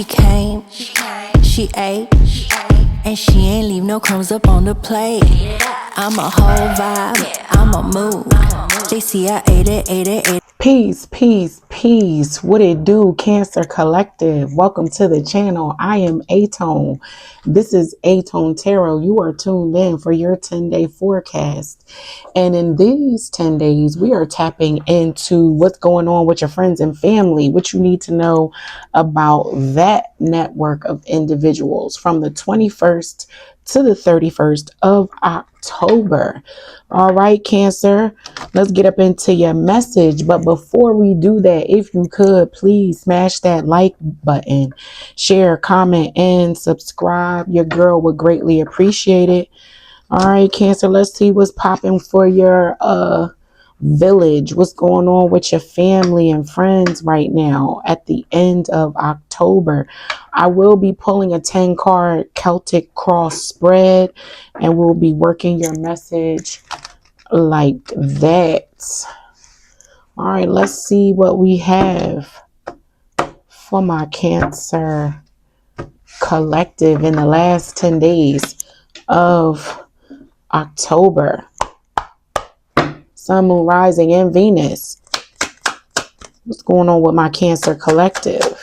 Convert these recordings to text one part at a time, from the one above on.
She came, she ate, and she ain't leave no crumbs up on the plate. I'm a whole vibe, I'm a mood. They see I ate it. Peace, peace, peace. What it do, Cancer Collective? Welcome to the channel. I am aTone. This is aToneTarot. You are tuned in for your 10-day forecast. And in these 10 days, we are tapping into what's going on with your friends and family, what you need to know about that network of individuals from the 21st to the 31st of October. All right, Cancer, let's get up into your message. But before we do that, if you could, please smash that like button, share, comment, and subscribe. Your girl would greatly appreciate it. All right, Cancer, let's see what's popping for your village. What's going on with your family and friends right now at the end of October. I will be pulling a 10-card Celtic cross spread, and we'll be working your message like that. All right, let's see what we have for my Cancer Collective in the last 10 days of October. Sun, Moon, Rising, and Venus. What's going on with my Cancer Collective?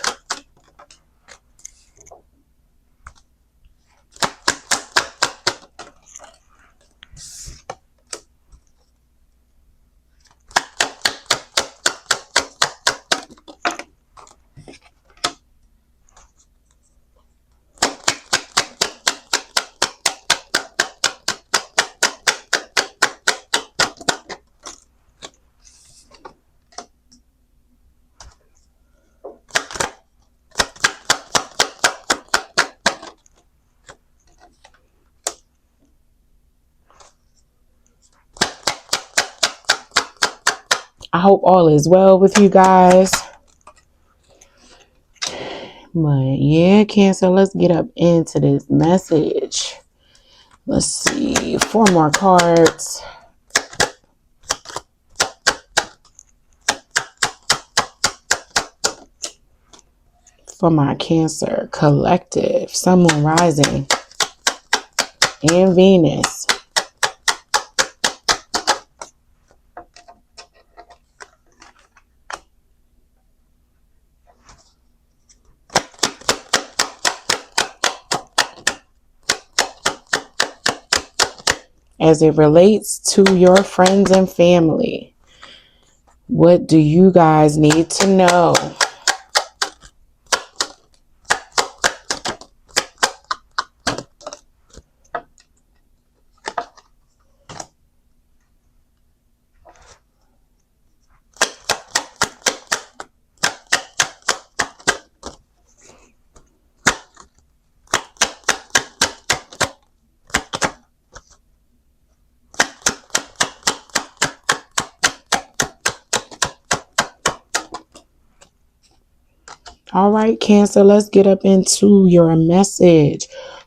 I hope all is well with you guys. But yeah, Cancer, let's get up into this message. Let's see, 4 more cards. For my Cancer Collective, Sun, Moon, Rising, and Venus. As it relates to your friends and family, what do you guys need to know? All right, Cancer, let's get up into your message.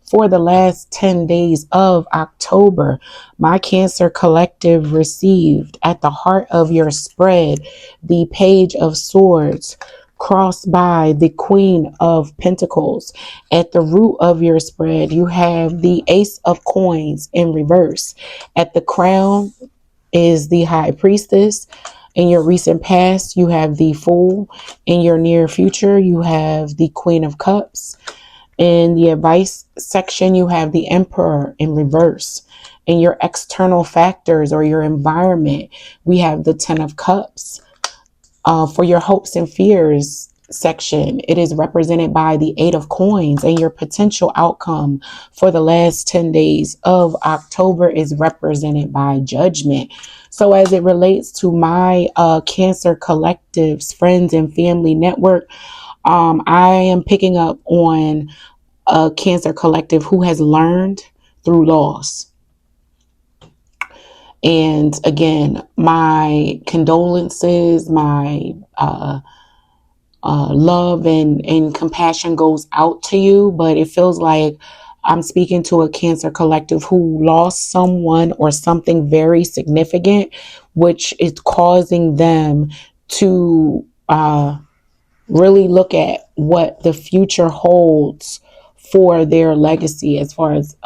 For the last 10 days of October, my Cancer Collective received at the heart of your spread the Page of Swords, crossed by the Queen of Pentacles. At the root of your spread, you have the Ace of Coins in reverse. At the crown is the High Priestess. In your recent past, you have the Fool. In your near future, you have the Queen of Cups. In the advice section, you have the Emperor in reverse. In your external factors or your environment, we have the 10 of Cups. For your hopes and fears section, it is represented by the 8 of Coins, and your potential outcome for the last 10 days of October is represented by Judgment. So as it relates to my Cancer Collective's friends and family network, I am picking up on a Cancer Collective who has learned through loss. And again, my condolences, my love and compassion goes out to you, but it feels like I'm speaking to a Cancer Collective who lost someone or something very significant, which is causing them to really look at what the future holds for their legacy as far as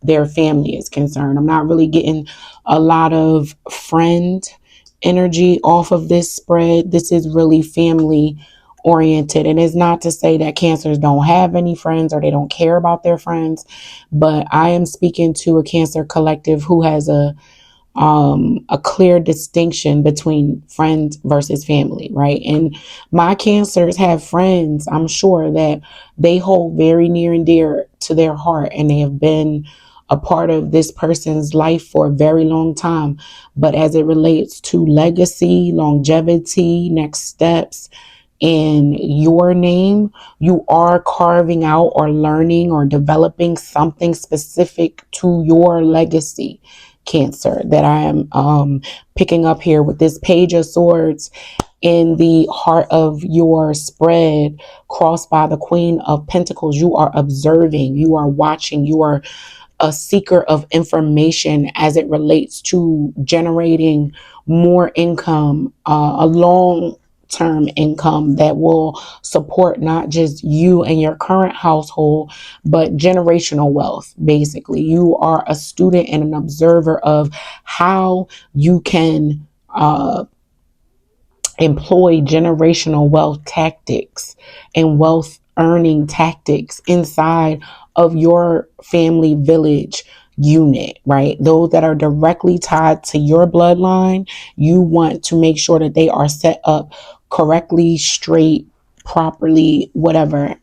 their family is concerned. I'm not really getting a lot of friend energy off of this spread. This is really family oriented. And it's not to say that Cancers don't have any friends or they don't care about their friends, but I am speaking to a Cancer collective who has a clear distinction between friends versus family, right? And my Cancers have friends, I'm sure, that they hold very near and dear to their heart, and they have been a part of this person's life for a very long time. But as it relates to legacy, longevity, next steps, in your name, you are carving out or learning or developing something specific to your legacy, Cancer, that I am picking up here with this Page of Swords in the heart of your spread, crossed by the Queen of Pentacles. You are observing, you are watching, you are a seeker of information as it relates to generating more income, a long term income that will support not just you and your current household, but generational wealth. Basically, you are a student and an observer of how you can employ generational wealth tactics and wealth earning tactics inside of your family village unit, right? Those that are directly tied to your bloodline, you want to make sure that they are set up correctly, straight, properly, whatever.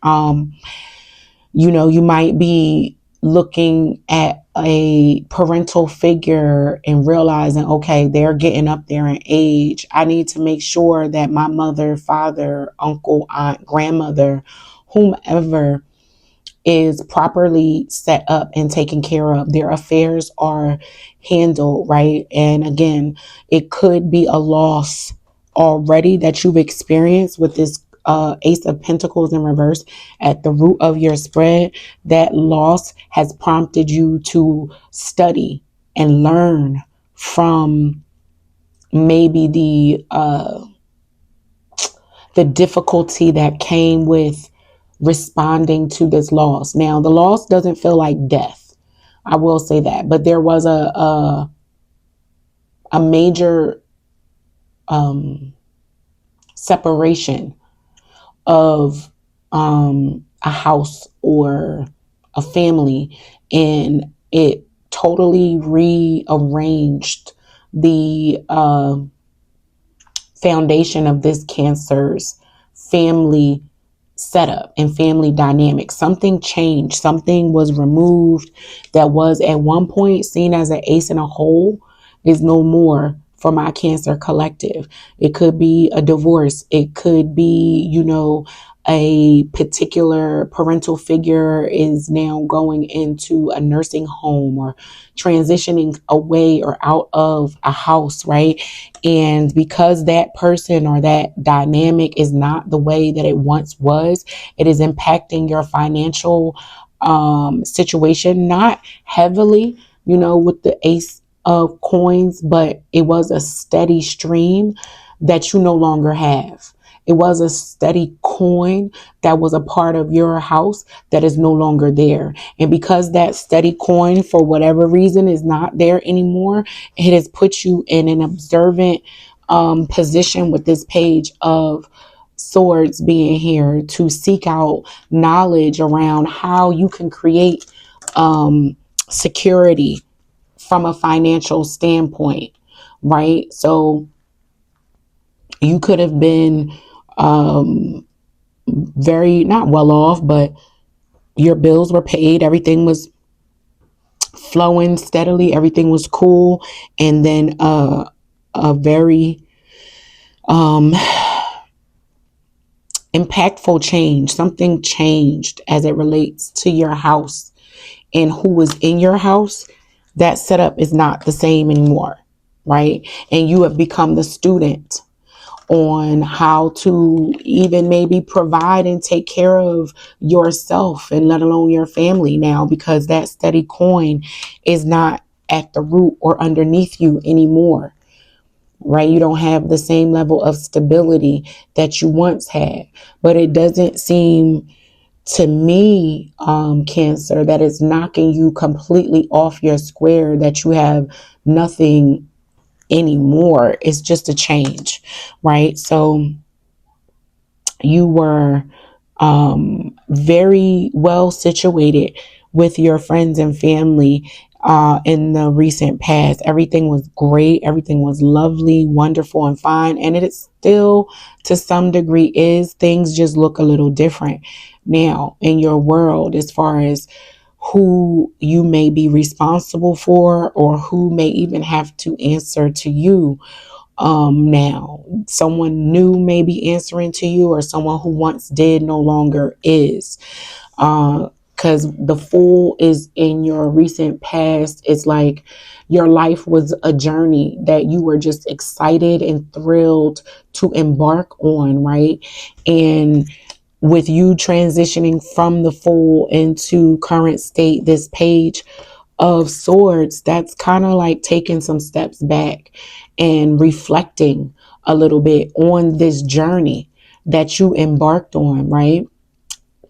You might be looking at a parental figure and realizing, okay, they're getting up there in age. I need to make sure that my mother, father, uncle, aunt, grandmother, whomever is properly set up and taken care of. Their affairs are handled, right? And again, it could be a loss already that you've experienced with this Ace of Pentacles in reverse at the root of your spread. That loss has prompted you to study and learn from maybe the difficulty that came with responding to this loss. Now, the loss doesn't feel like death. I will say that, but there was a major separation of a house or a family, and it totally rearranged the foundation of this Cancer's family setup and family dynamic. Something changed. Something was removed that was at one point seen as an ace in a hole is no more for my Cancer collective. It could be a divorce. It could be, a particular parental figure is now going into a nursing home or transitioning away or out of a house, right? And because that person or that dynamic is not the way that it once was, it is impacting your financial situation, not heavily, with the Ace of Coins, but it was a steady stream that you no longer have. It was a steady coin that was a part of your house that is no longer there. And because that steady coin, for whatever reason, is not there anymore, it has put you in an observant position with this Page of Swords being here to seek out knowledge around how you can create security from a financial standpoint, right? So you could have been very not well off, but your bills were paid, everything was flowing steadily, everything was cool, and then a very impactful change, something changed as it relates to your house and who was in your house. That setup is not the same anymore, right? And you have become the student on how to even maybe provide and take care of yourself and let alone your family now, because that steady coin is not at the root or underneath you anymore. right? You don't have the same level of stability that you once had. But it doesn't seem to me, Cancer, that it's knocking you completely off your square, that you have nothing anymore. It's just a change, right? So you were very well situated with your friends and family in the recent past. Everything was great. Everything was lovely, wonderful, and fine. And it is still, to some degree, is. Things just look a little different now in your world as far as who you may be responsible for or who may even have to answer to you. Now someone new may be answering to you, or someone who once did no longer is, because the Fool is in your recent past. It's like your life was a journey that you were just excited and thrilled to embark on, right? And with you transitioning from the Fool into current state, this Page of Swords, that's kind of like taking some steps back and reflecting a little bit on this journey that you embarked on, right?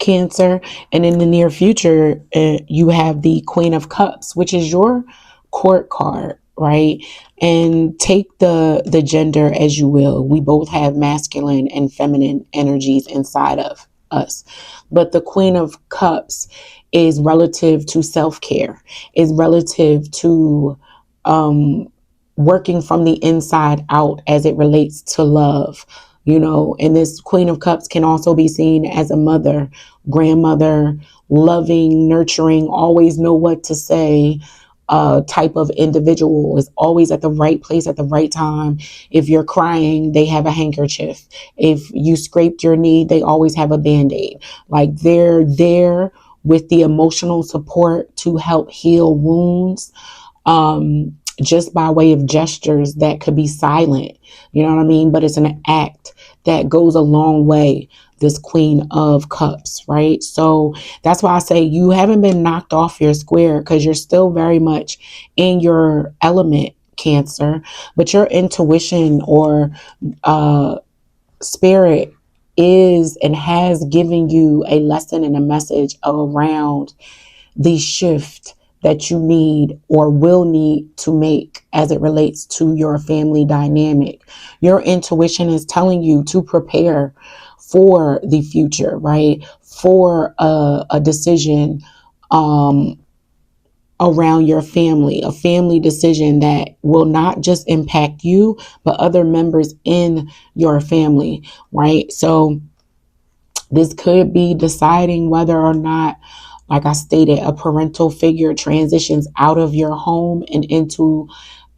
Cancer. And in the near future, you have the Queen of Cups, which is your court card, right? And take the gender as you will. We both have masculine and feminine energies inside of us. But the Queen of Cups is relative to self-care, is relative to working from the inside out as it relates to love. And this Queen of Cups can also be seen as a mother, grandmother, loving, nurturing, always know what to say, type of individual, is always at the right place at the right time. If you're crying, they have a handkerchief. If you scraped your knee, they always have a Band-Aid. Like, they're there with the emotional support to help heal wounds, just by way of gestures that could be silent. You know what I mean? But it's an act that goes a long way, this Queen of Cups, right? So that's why I say you haven't been knocked off your square, because you're still very much in your element, Cancer. But your intuition or spirit is and has given you a lesson and a message around the shift that you need or will need to make as it relates to your family dynamic. Your intuition is telling you to prepare for the future, right? For a decision around your family, a family decision that will not just impact you, but other members in your family, right? So this could be deciding whether or not, like I stated, a parental figure transitions out of your home and into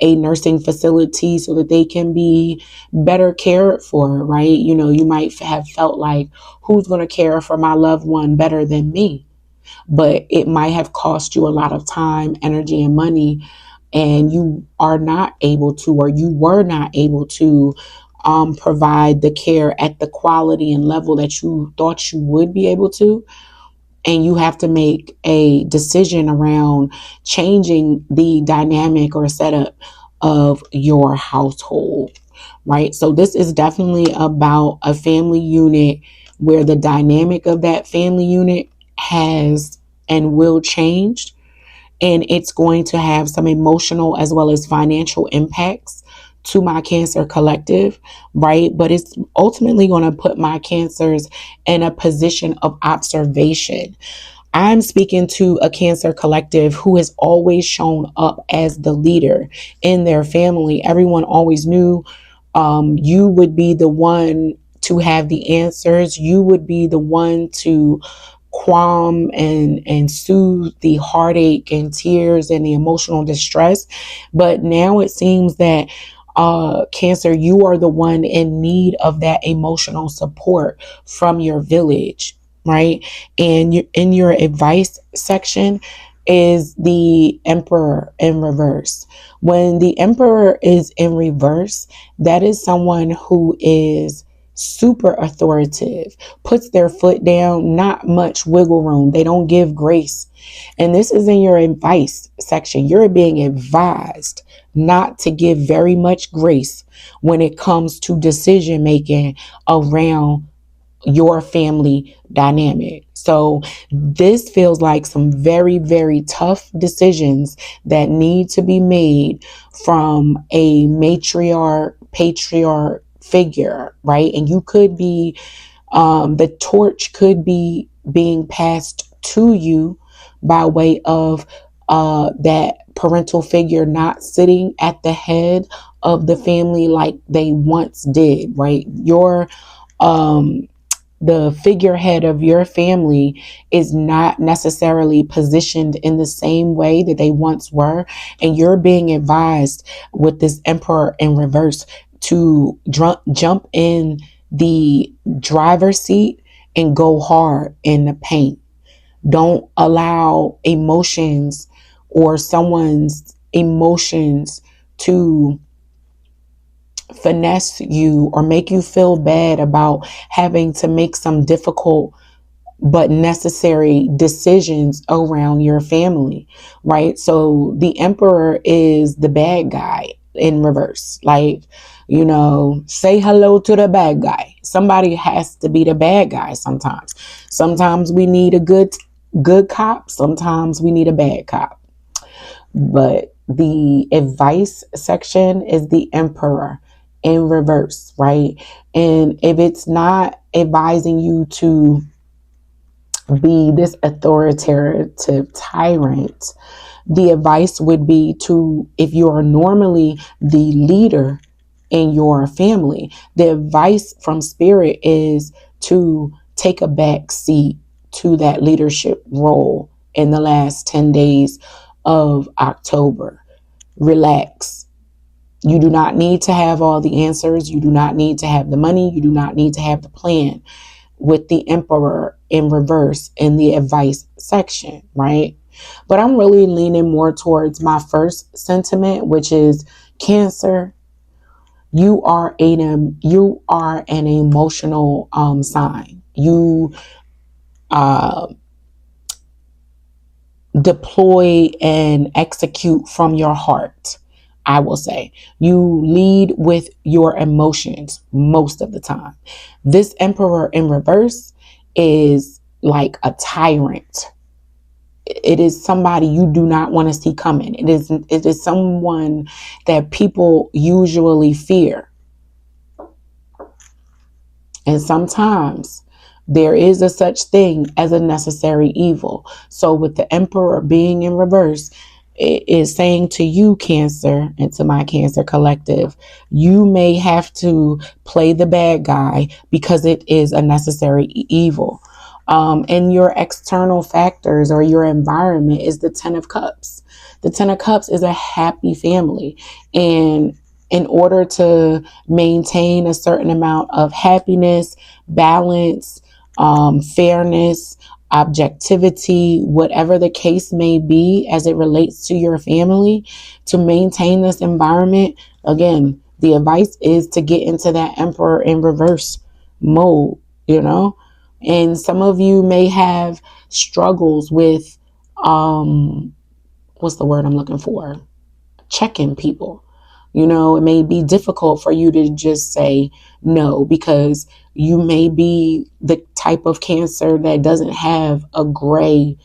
a nursing facility so that they can be better cared for, right? You might have felt like, who's going to care for my loved one better than me? But it might have cost you a lot of time, energy, and money, and you are not able to, or you were not able to provide the care at the quality and level that you thought you would be able to. And you have to make a decision around changing the dynamic or setup of your household, right? So this is definitely about a family unit where the dynamic of that family unit has and will change, and it's going to have some emotional as well as financial impacts to my Cancer collective, right? But it's ultimately going to put my Cancers in a position of observation. I'm speaking to a Cancer collective who has always shown up as the leader in their family. Everyone always knew you would be the one to have the answers. You would be the one to calm and soothe the heartache and tears and the emotional distress. But now it seems that Cancer, you are the one in need of that emotional support from your village, right? And in your advice section is the Emperor in reverse. When the Emperor is in reverse, that is someone who is super authoritative, puts their foot down, not much wiggle room. They don't give grace. And this is in your advice section. You're being advised not to give very much grace when it comes to decision making around your family dynamic. So this feels like some very, very tough decisions that need to be made from a matriarch, patriarch figure, right? And you could be, the torch could be being passed to you by way of that parental figure not sitting at the head of the family like they once did, right? Um, the figurehead of your family is not necessarily positioned in the same way that they once were. And you're being advised with this emperor in reverse to jump in the driver's seat and go hard in the paint. Don't allow emotions or someone's emotions to finesse you or make you feel bad about having to make some difficult but necessary decisions around your family, right? So the emperor is the bad guy in reverse. Like, say hello to the bad guy. Somebody has to be the bad guy sometimes. Sometimes we need a good cop, sometimes we need a bad cop. But the advice section is the emperor in reverse, right? And if it's not advising you to be this authoritative tyrant, the advice would be to, if you are normally the leader in your family, the advice from spirit is to take a back seat to that leadership role in the last 10 days of October. Relax. You do not need to have all the answers. You do not need to have the money. You do not need to have the plan, with the emperor in reverse in the advice section, right? But I'm really leaning more towards my first sentiment, which is Cancer. You are an emotional sign. You uh, deploy and execute from your heart. I will say you lead with your emotions most of the time. This emperor in reverse is like a tyrant. It is somebody you do not want to see coming. It is someone that people usually fear. And sometimes there is a such thing as a necessary evil. So with the emperor being in reverse, it is saying to you, Cancer, and to my Cancer collective, you may have to play the bad guy because it is a necessary evil. And your external factors or your environment is the 10 of Cups. The 10 of Cups is a happy family. And in order to maintain a certain amount of happiness, balance, fairness, objectivity, whatever the case may be as it relates to your family, to maintain this environment, again, the advice is to get into that emperor in reverse mode, And some of you may have struggles with, what's the word I'm looking for? Checking people. It may be difficult for you to just say no because you may be the type of Cancer that doesn't have a gray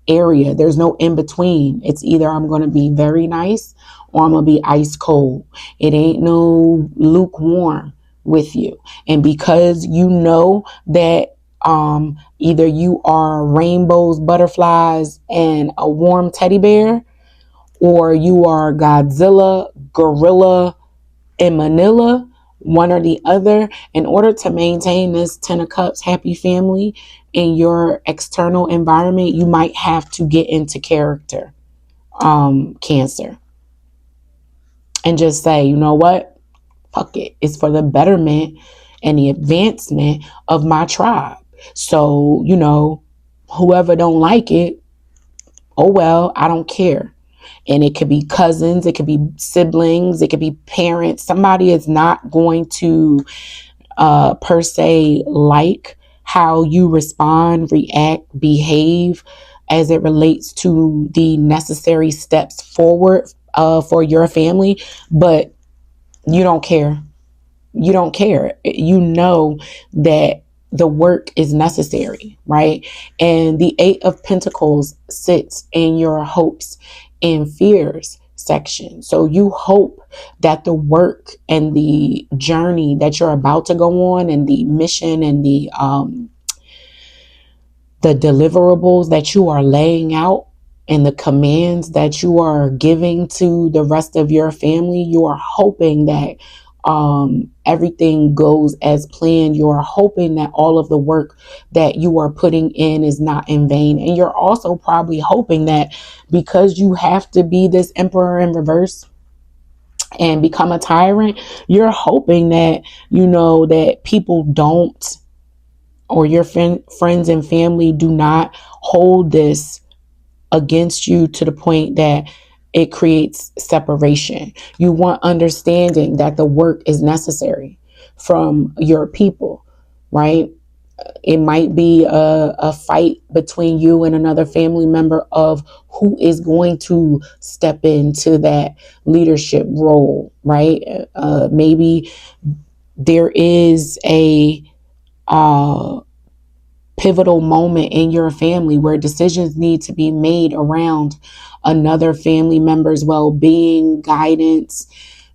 area. There's no in between. It's either I'm going to be very nice or I'm going to be ice cold. It ain't no lukewarm with you. And because you know that either you are rainbows, butterflies, and a warm teddy bear, or you are Godzilla, gorilla, in Manila, one or the other, in order to maintain this 10 of Cups happy family in your external environment, you might have to get into character, Cancer, and just say, you know what? Fuck it. It's for the betterment and the advancement of my tribe. So, whoever don't like it, oh well, I don't care. And it could be cousins, it could be siblings, it could be parents. Somebody is not going to per se like how you respond, react, behave as it relates to the necessary steps forward for your family, but you don't care. You don't care. You know that the work is necessary, right? And the Eight of Pentacles sits in your hopes and fears section. So you hope that the work and the journey that you're about to go on and the mission and the deliverables that you are laying out and the commands that you are giving to the rest of your family, you are hoping that everything goes as planned. You are hoping that all of the work that you are putting in is not in vain. And you're also probably hoping that because you have to be this emperor in reverse and become a tyrant, you're hoping that, that people don't, or your friends and family do not hold this against you to the point that it creates separation. You want understanding that the work is necessary from your people, right? It might be a fight between you and another family member of who is going to step into that leadership role, right? Maybe there is a pivotal moment in your family where decisions need to be made around another family member's well-being, guidance,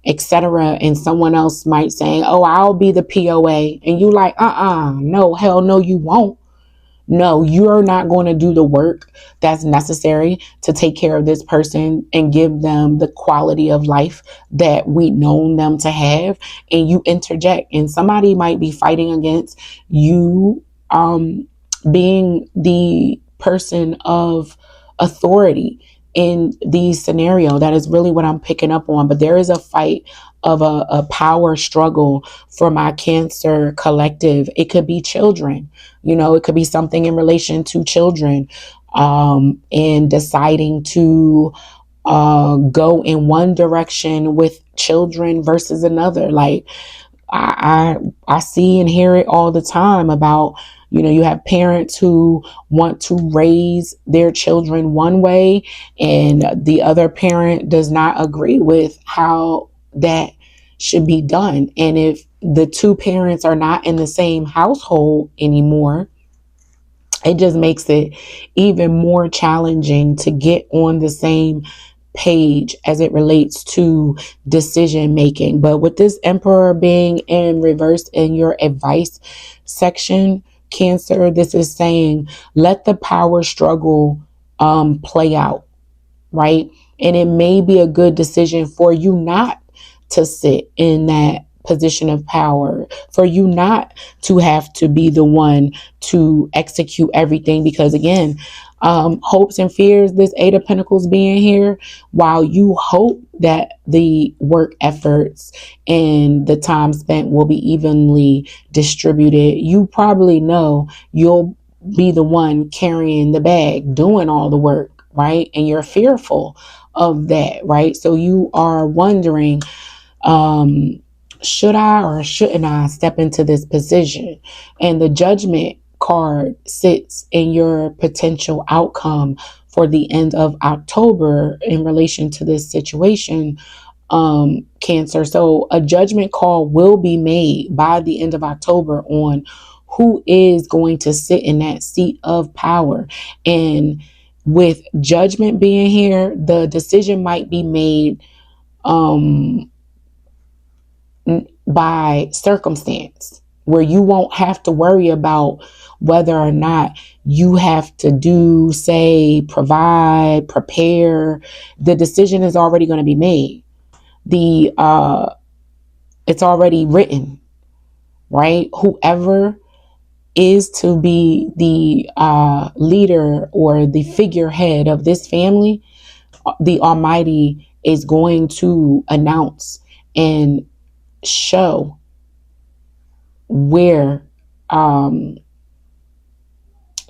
etc. And someone else might say, "Oh, I'll be the POA," and you like, no, hell no, you won't. No, you're not going to do the work that's necessary to take care of this person and give them the quality of life that we known them to have. And you interject, and somebody might be fighting against you being the person of authority in the scenario. That is really what I'm picking up on. But there is a fight of a power struggle for my Cancer collective. It could be children. It could be something in relation to children, and deciding to go in one direction with children versus another. Like I see and hear it all the time about, you have parents who want to raise their children one way and the other parent does not agree with how that should be done. And if the two parents are not in the same household anymore, it just makes it even more challenging to get on the same page as it relates to decision making. But with this Emperor being in reverse in your advice section, Cancer, this is saying let the power struggle play out, right? And it may be a good decision for you not to sit in that position of power, for you not to have to be the one to execute everything. Because again, hopes and fears, this Eight of Pentacles being here, while you hope that the work efforts and the time spent will be evenly distributed, you probably know you'll be the one carrying the bag, doing all the work, right? And you're fearful of that, right? So you are wondering, should I or shouldn't I step into this position? And the Judgment card sits in your potential outcome for the end of October in relation to this situation, Cancer. So a judgment call will be made by the end of October on who is going to sit in that seat of power. And with Judgment being here, the decision might be made by circumstance, where you won't have to worry about whether or not you have to do, say, provide, prepare. The decision is already going to be made. It's already written, right? Whoever is to be the leader or the figurehead of this family, the Almighty is going to announce and show where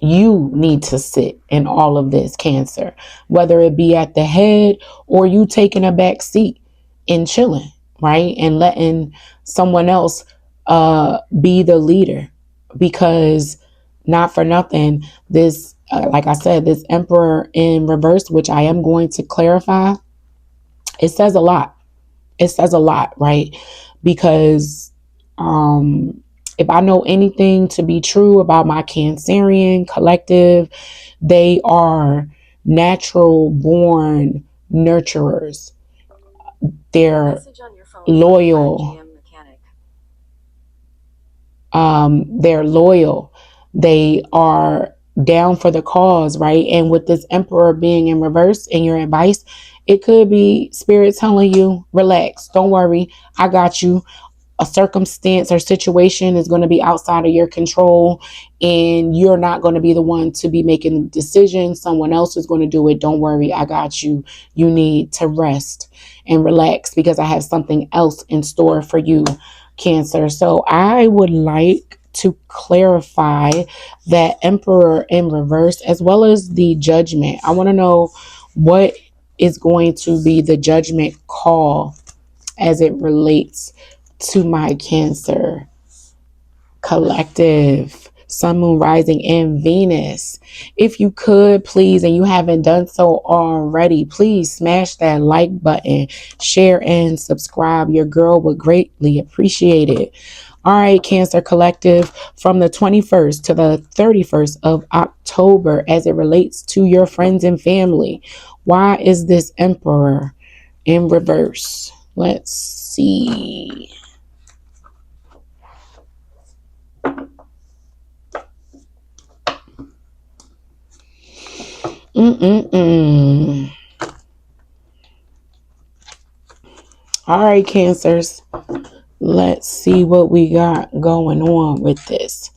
you need to sit in all of this, Cancer, whether it be at the head or you taking a back seat and chilling, right? And letting someone else be the leader, because not for nothing, this like I said, this Emperor in reverse, which I am going to clarify, it says a lot. It says a lot, right? Because if I know anything to be true about my Cancerian collective, they are natural born nurturers. They're loyal. They're loyal. They are down for the cause, right? And with this Emperor being in reverse in your advice, it could be Spirit telling you, relax, don't worry, I got you. A circumstance or situation is going to be outside of your control, and you're not going to be the one to be making decisions. Someone else is going to do it. Don't worry, I got you. You need to rest and relax because I have something else in store for you, Cancer. So I would like to clarify that Emperor in reverse as well as the Judgment. I want to know what is going to be the Judgment call as it relates to my Cancer collective, Sun, Moon, Rising, and Venus. If you could, please, and you haven't done so already, please smash that like button, share and subscribe. Your girl would greatly appreciate it. All right, Cancer collective, from the 21st to the 31st of October, as it relates to your friends and family, why is this Emperor in reverse? Let's see. All right, Cancers. Let's see what we got going on with this.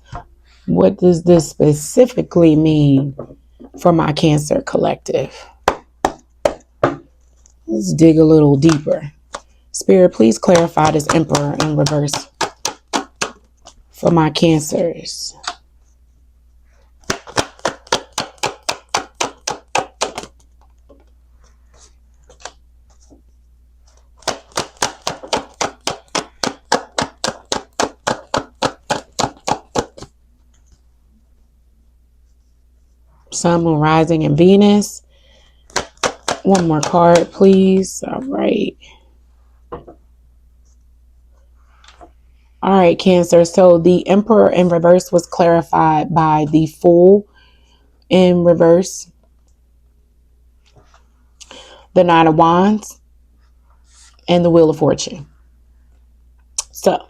What does this specifically mean for my Cancer collective? Let's dig a little deeper. Spirit, please clarify this Emperor in reverse for my Cancers. Sun, Moon, Rising, and Venus. One more card, please. All right. All right, Cancer. So the Emperor in reverse was clarified by the Fool in reverse, the Nine of Wands, and the Wheel of Fortune. So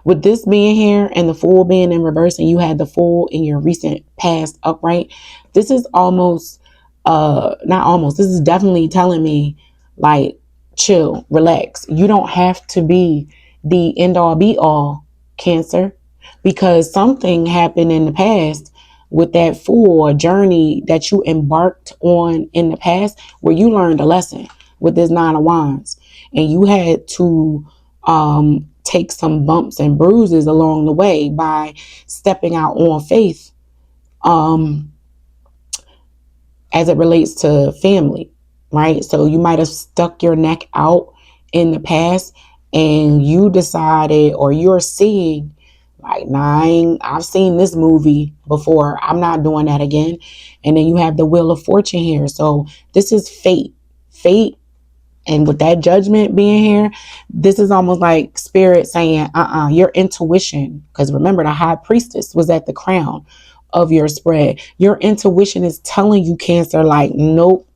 with this being here and the Fool being in reverse, and you had the Fool in your recent past upright, this is almost not almost, this is definitely telling me, like, chill, relax. You don't have to be the end all be all, Cancer, because something happened in the past with that Fool, a journey that you embarked on in the past where you learned a lesson with this Nine of Wands, and you had to take some bumps and bruises along the way by stepping out on faith as it relates to family, right? So you might have stuck your neck out in the past and you decided, or you're seeing, like, nah, I've seen this movie before, I'm not doing that again. And then you have the Wheel of Fortune here. So this is fate. And with that Judgment being here, this is almost like Spirit saying, your intuition, because remember, the High Priestess was at the crown of your spread. Your intuition is telling you, Cancer, like, nope,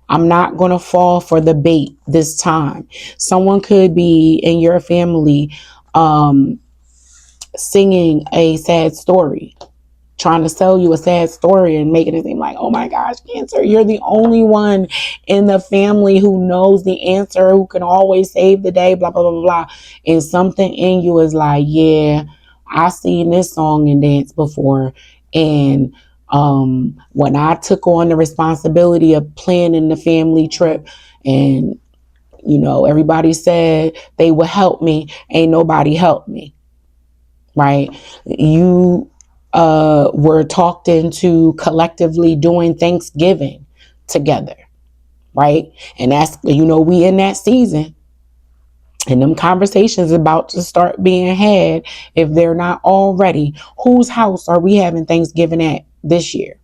I'm not going to fall for the bait this time. Someone could be in your family singing a sad story, trying to sell you a sad story and making it seem like, oh my gosh, Cancer, you're the only one in the family who knows the answer, who can always save the day, blah, blah, blah, blah. And something in you is like, yeah, I seen this song and dance before. And when I took on the responsibility of planning the family trip, and, you know, everybody said they would help me, ain't nobody helped me, right? You were talked into collectively doing Thanksgiving together, right? And that's, you know, we in that season. And them conversations about to start being had if they're not already. Whose house are we having Thanksgiving at this year?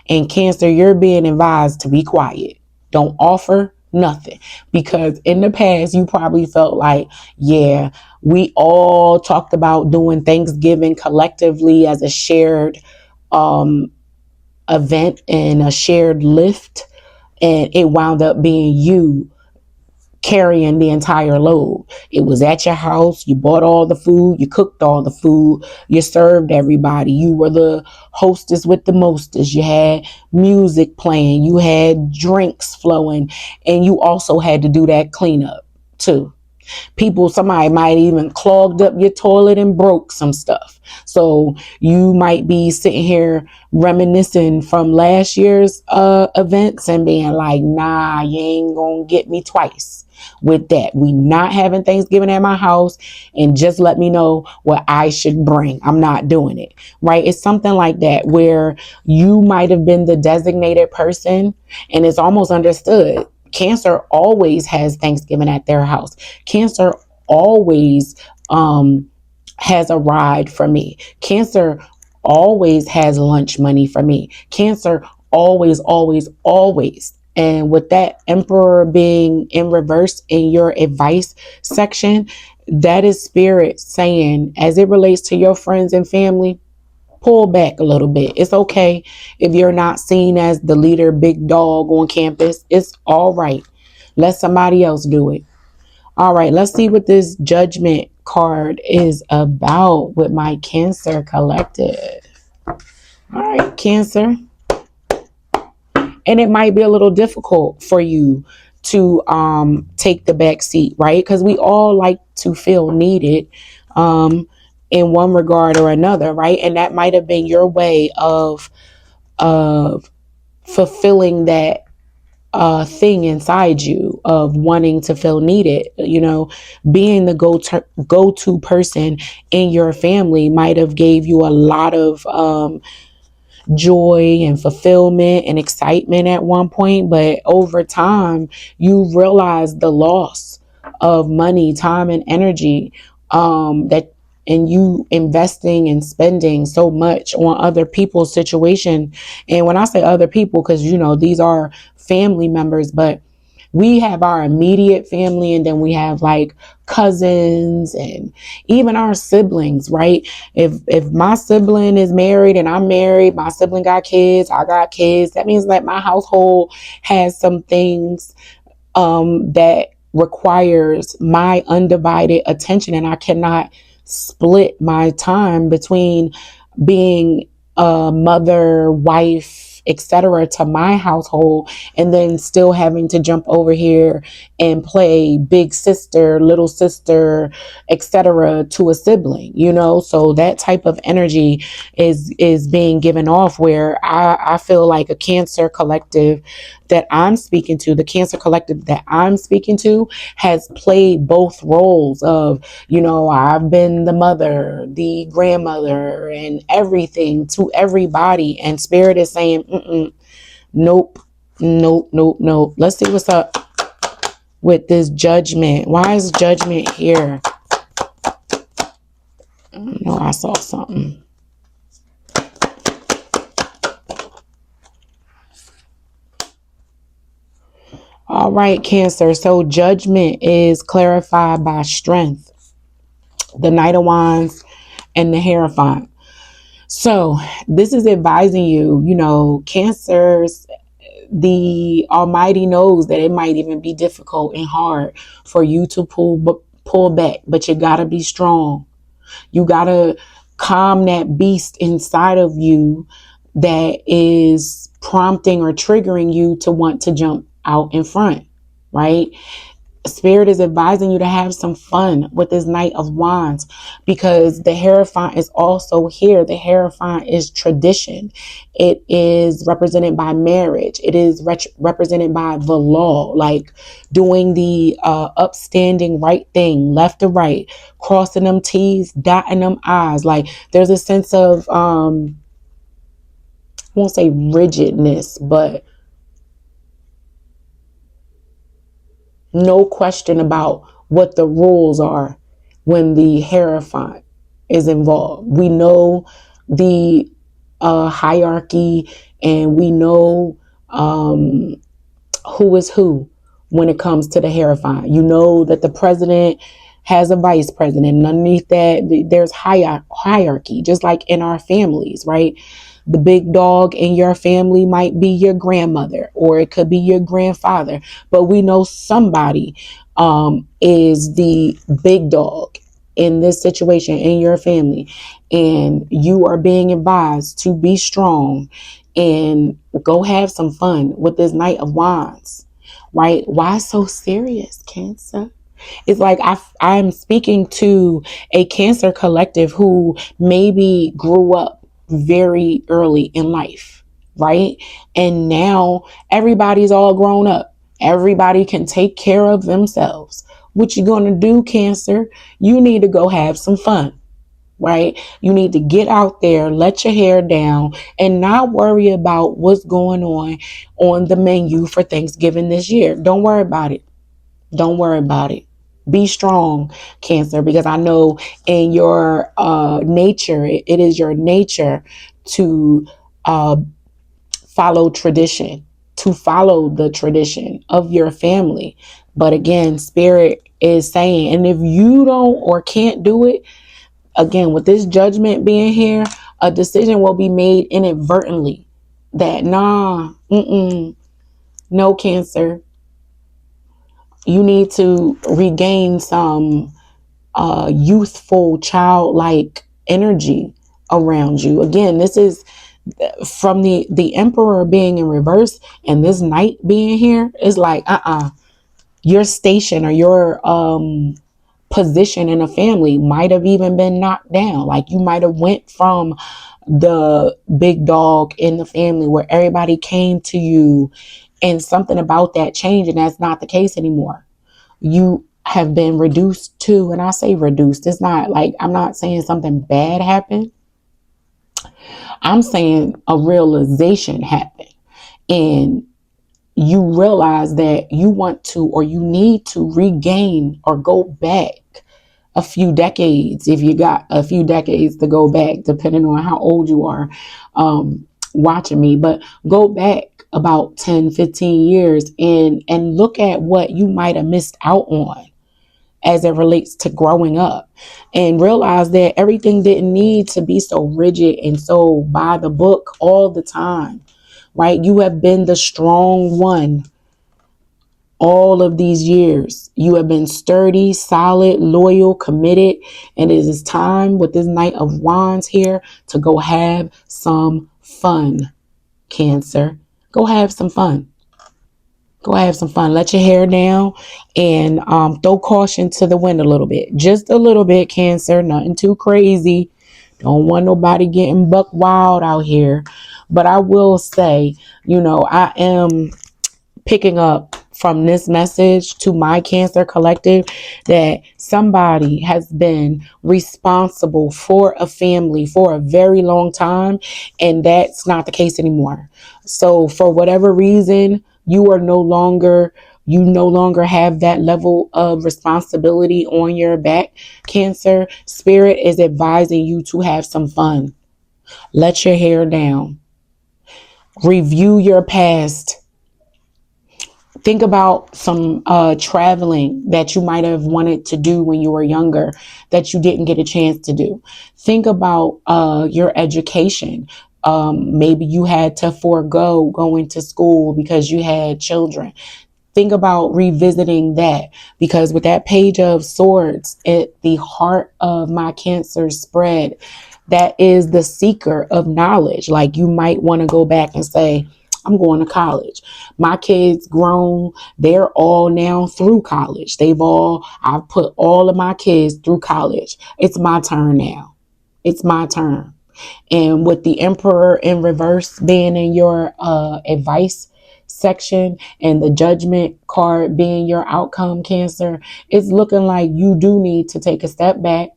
And Cancer, you're being advised to be quiet. Don't offer nothing. Because in the past, you probably felt like, yeah, we all talked about doing Thanksgiving collectively as a shared event and a shared lift. And it wound up being you carrying the entire load. It was at your house. You bought all the food. You cooked all the food. You served everybody. You were the hostess with the mostest. You had music playing. You had drinks flowing. And you also had to do that cleanup too. Somebody might even clogged up your toilet and broke some stuff. So you might be sitting here reminiscing from last year's events and being like, nah, you ain't gonna get me twice with that. We not having Thanksgiving at my house, and just let me know what I should bring. I'm not doing it. Right? It's something like that where you might have been the designated person, and it's almost understood. Cancer always has Thanksgiving at their house. Cancer always has a ride for me. Cancer always has lunch money for me. Cancer always, always, always. And with that Emperor being in reverse in your advice section, that is Spirit saying, as it relates to your friends and family, pull back a little bit. It's okay if you're not seen as the leader, big dog on campus. It's all right. Let somebody else do it. All right, let's see what this Judgment card is about with my Cancer collective. All right, Cancer. And it might be a little difficult for you to take the back seat, right? Because we all like to feel needed in one regard or another, right? And that might have been your way of fulfilling that thing inside you of wanting to feel needed. Being the go-to person in your family might have gave you a lot of joy and fulfillment and excitement at one point, but over time you realize the loss of money, time, and energy that and you investing and spending so much on other people's situation. And when I say other people, because these are family members, but we have our immediate family, and then we have like cousins and even our siblings, right? If my sibling is married and I'm married, my sibling got kids, I got kids, that means that my household has some things that requires my undivided attention, and I cannot split my time between being a mother, wife, etc. to my household, and then still having to jump over here and play big sister, little sister, etc. to a sibling. So that type of energy is being given off, where I feel like a Cancer collective that I'm speaking to, the Cancer collective that I'm speaking to, has played both roles of, I've been the mother, the grandmother, and everything to everybody. And Spirit is saying, nope, nope, nope, nope. Let's see what's up with this Judgment. Why is Judgment here? I saw something. All right, Cancer. So Judgment is clarified by Strength, the Knight of Wands, and the Hierophant. So this is advising you, Cancers, the Almighty knows that it might even be difficult and hard for you to pull back, but you gotta be strong. You gotta calm that beast inside of you that is prompting or triggering you to want to jump out in front, right? Spirit is advising you to have some fun with this Knight of Wands, because the Hierophant is also here. The Hierophant is tradition. It is represented by marriage. It is represented by the law, like doing the upstanding right thing, left to right, crossing them T's, dotting them I's. Like there's a sense of, I won't say rigidness, but no question about what the rules are when the Hierophant is involved. We know the hierarchy, and we know who is who when it comes to the Hierophant. You know that the president has a vice president, and underneath that there's hierarchy, just like in our families, right? The big dog in your family might be your grandmother, or it could be your grandfather, but we know somebody is the big dog in this situation in your family, and you are being advised to be strong and go have some fun with this Knight of Wands, right? Why so serious, Cancer? It's like I'm speaking to a Cancer collective who maybe grew up very early in life, right? And now everybody's all grown up. Everybody can take care of themselves. What you gonna do, Cancer? You need to go have some fun, right? You need to get out there, let your hair down, and not worry about what's going on the menu for Thanksgiving this year. Don't worry about it. Don't worry about it. Be strong, Cancer, because I know in your nature, it is your nature to uh, follow tradition, to follow the tradition of your family. But again, Spirit is saying, and if you don't or can't do it, again, with this judgment being here, a decision will be made inadvertently that, no, Cancer, you need to regain some youthful, childlike energy around you. Again, this is from the Emperor being in reverse, and this Knight being here is like, your station or your position in a family might have even been knocked down. Like, you might have went from the big dog in the family where everybody came to you, and something about that changed, and that's not the case anymore. You have been reduced to, and I say reduced, it's not like, I'm not saying something bad happened. I'm saying a realization happened, and you realize that you want to, or you need to regain or go back a few decades, if you got a few decades to go back, depending on how old you are watching me, but go back about 10, 15 years and look at what you might have missed out on as it relates to growing up, and realize that everything didn't need to be so rigid and so by the book all the time, right? You have been the strong one all of these years. You have been sturdy, solid, loyal, committed, and it is time with this Knight of Wands here to go have some fun, Cancer. Go have some fun. Go have some fun. Let your hair down and throw caution to the wind a little bit. Just a little bit, Cancer. Nothing too crazy. Don't want nobody getting buck wild out here. But I will say, I am picking up from this message to my Cancer collective that somebody has been responsible for a family for a very long time, and that's not the case anymore. So for whatever reason, you no longer have that level of responsibility on your back, Cancer. Spirit is advising you to have some fun. Let your hair down. Review your past. Think about some traveling that you might have wanted to do when you were younger that you didn't get a chance to do. Think about your education. Maybe you had to forego going to school because you had children. Think about revisiting that, because with that Page of Swords at the heart of my Cancer spread, that is the seeker of knowledge. Like, you might want to go back and say, I'm going to college. My kids grown. They're all now through college. I've put all of my kids through college. It's my turn now. It's my turn. And with the Emperor in reverse being in your advice section and the Judgment card being your outcome, Cancer, it's looking like you do need to take a step back.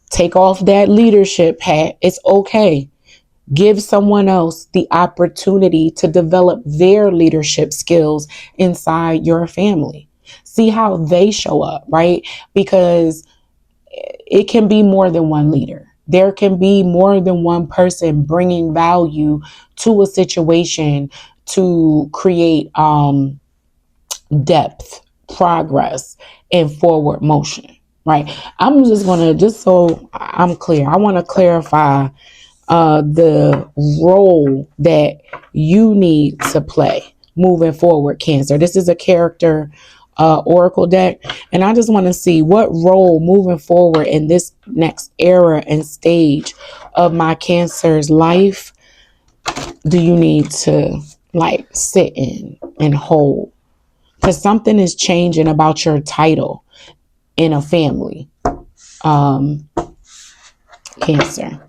Take off that leadership hat. It's okay. Give someone else the opportunity to develop their leadership skills inside your family. See how they show up, right? Because it can be more than one leader. There can be more than one person bringing value to a situation to create depth, progress, and forward motion, right? I'm just going to, just so I'm clear, I want to clarify the role that you need to play moving forward, Cancer. This is a character oracle deck, and I just want to see what role moving forward in this next era and stage of my Cancer's life do you need to like sit in and hold, because something is changing about your title in a family. Cancer.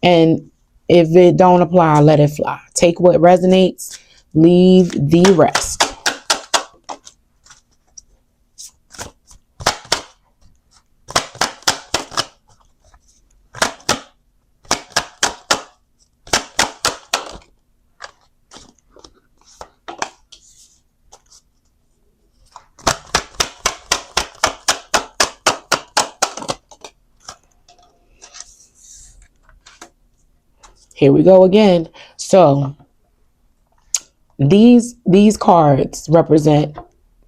And if it don't apply, let it fly. Take what resonates, leave the rest. Here we go again. So these cards represent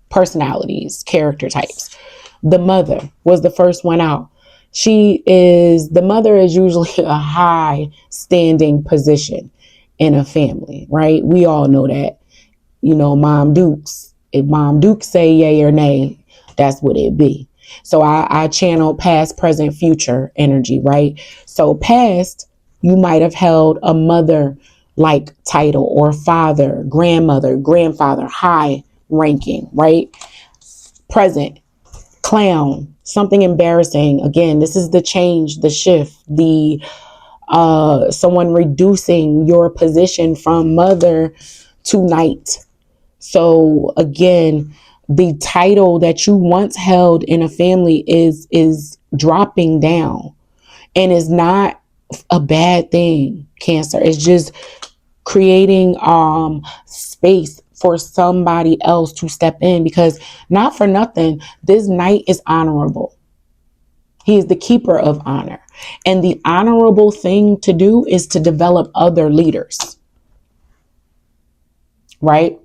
personalities, character types. The mother was the first one out. The mother is usually a high standing position in a family, right? We all know that. You know, Mom Dukes. If Mom Dukes say yay or nay, that's what it be. So I channel past, present, future energy, right? So past, you might have held a mother like title, or father, grandmother, grandfather, high ranking, right? Present, clown, something embarrassing. Again, this is the change, the shift, the someone reducing your position from mother to knight. So again, the title that you once held in a family is dropping down, and is not a bad thing, Cancer. It's just creating space for somebody else to step in, because not for nothing, this knight is honorable. He is the keeper of honor. And the honorable thing to do is to develop other leaders, right?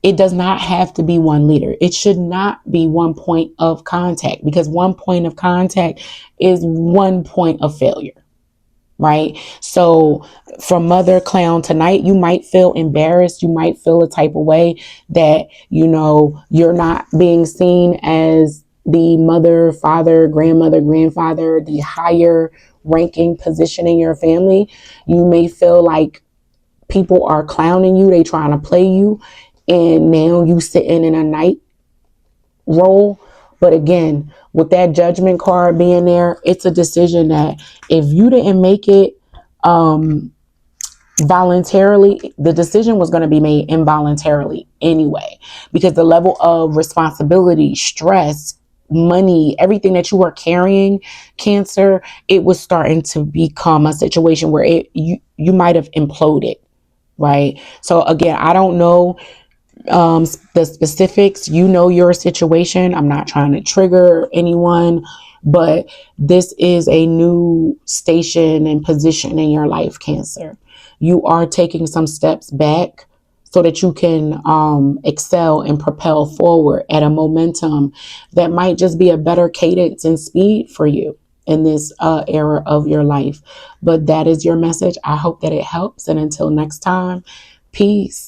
It does not have to be one leader. It should not be one point of contact, because one point of contact is one point of failure, right? So from mother, clown to knight, you might feel embarrassed. You might feel a type of way that, you know, you're not being seen as the mother, father, grandmother, grandfather, the higher ranking position in your family. You may feel like people are clowning you. They trying to play you. And now you sitting in a knight role. But again, with that judgment card being there, it's a decision that if you didn't make it voluntarily, the decision was going to be made involuntarily anyway, because the level of responsibility, stress, money, everything that you were carrying, Cancer, it was starting to become a situation where you might have imploded, right? So again, I don't know the specifics. You know your situation. I'm not trying to trigger anyone, but this is a new station and position in your life, Cancer. You are taking some steps back so that you can excel and propel forward at a momentum that might just be a better cadence and speed for you in this era of your life. But that is your message. I hope that it helps. And until next time, peace.